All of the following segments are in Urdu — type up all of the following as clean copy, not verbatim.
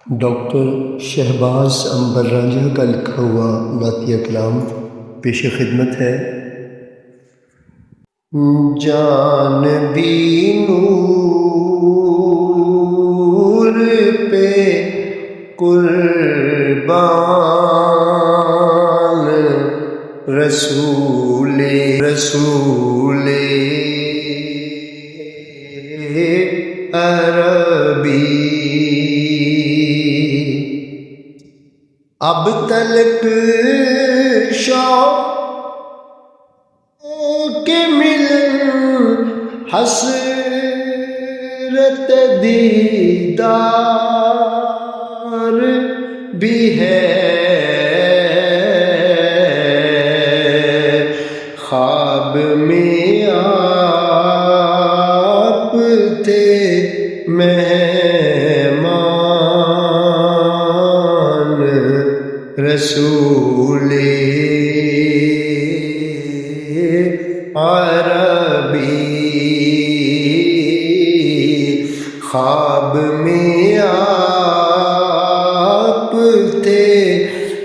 ڈاکٹر شہباز عنبر راجہ کا لکھا ہوا نعتیہ کلام پیش خدمت ہے۔ جان بھی نور پہ قربان رسول عربی، اب تلک شوق کے ملن حسرت دیدار بھی ہے، خواب میں آپ تھے مہمان رسول عربی، خواب میں آپ تھے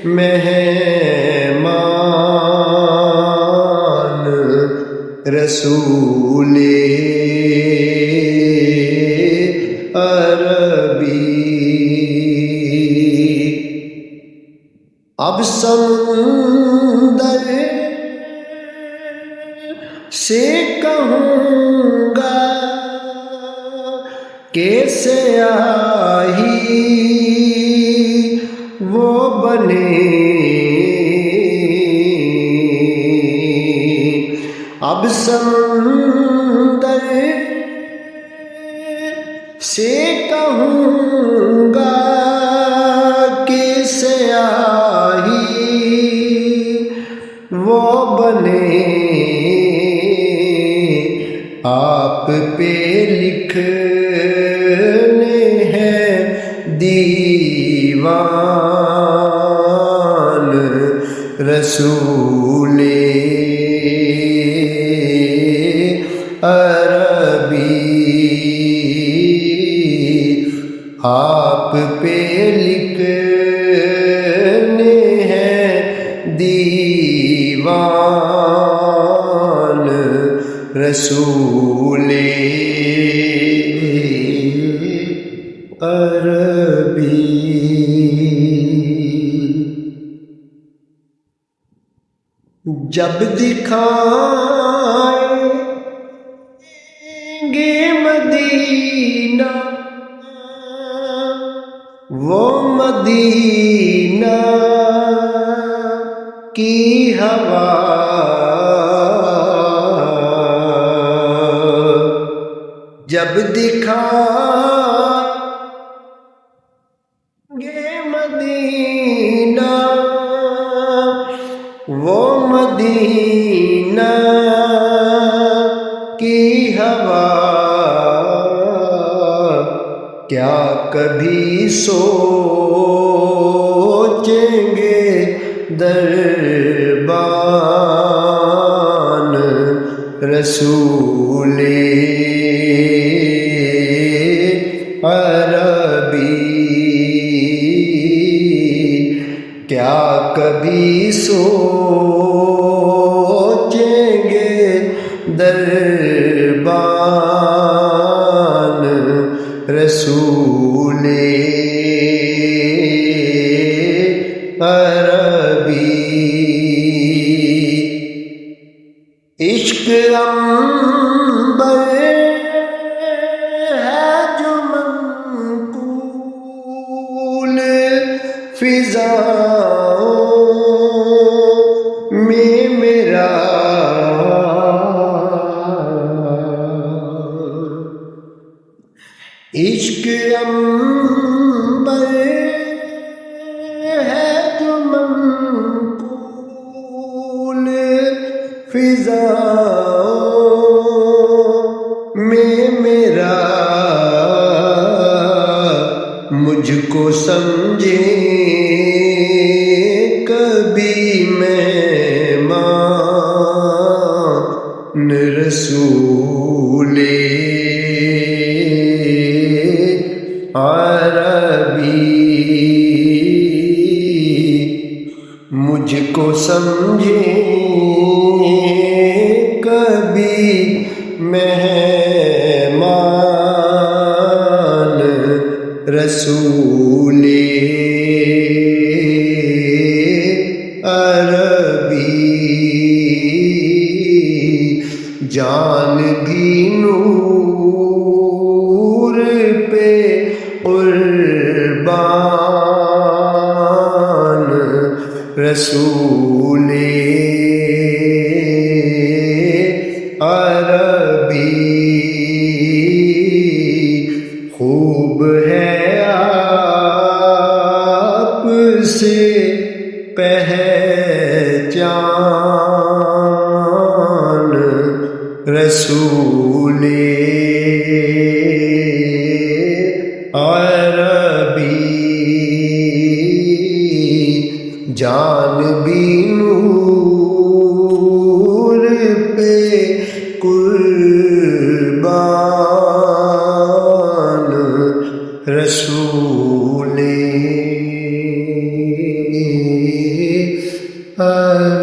مہمان رسول عربی۔ اب سمندر سے کہوں گا کہ سیاہی وہ بنے، اب سمندر سے کہوں گا کہ سیاہی وہ بنے، آپ پہ لکھنے ہیں دیوان رسول عربی، آپ پہ لکھنے ہیں دیوان رسول عربی۔ جب دکھائیں گے مدینہ وہ مدینہ کی ہوا، جب دکھائیں گے مدینہ وہ مدینہ کی ہوا، کیا کبھی سوچیں گے دربان رسول عربی، کیا کبھی سوچیں گے دربان رسول عربی۔ عشق عنبر ہے جو منقول فضاؤں میں میرا، عشق عنبر ہے جو منقول فضاؤں میں میرا، مجھ کو سمجھیں کبھی مہمان رسول عربی مجھ کو سمجھے کبھی مہمان رسول عربی، جان بھی نور پہ قربان رسول عربی، خوب ہے آپ سے پہچان رسول عربی، جان بھی نور پہ قربان رسول عربی۔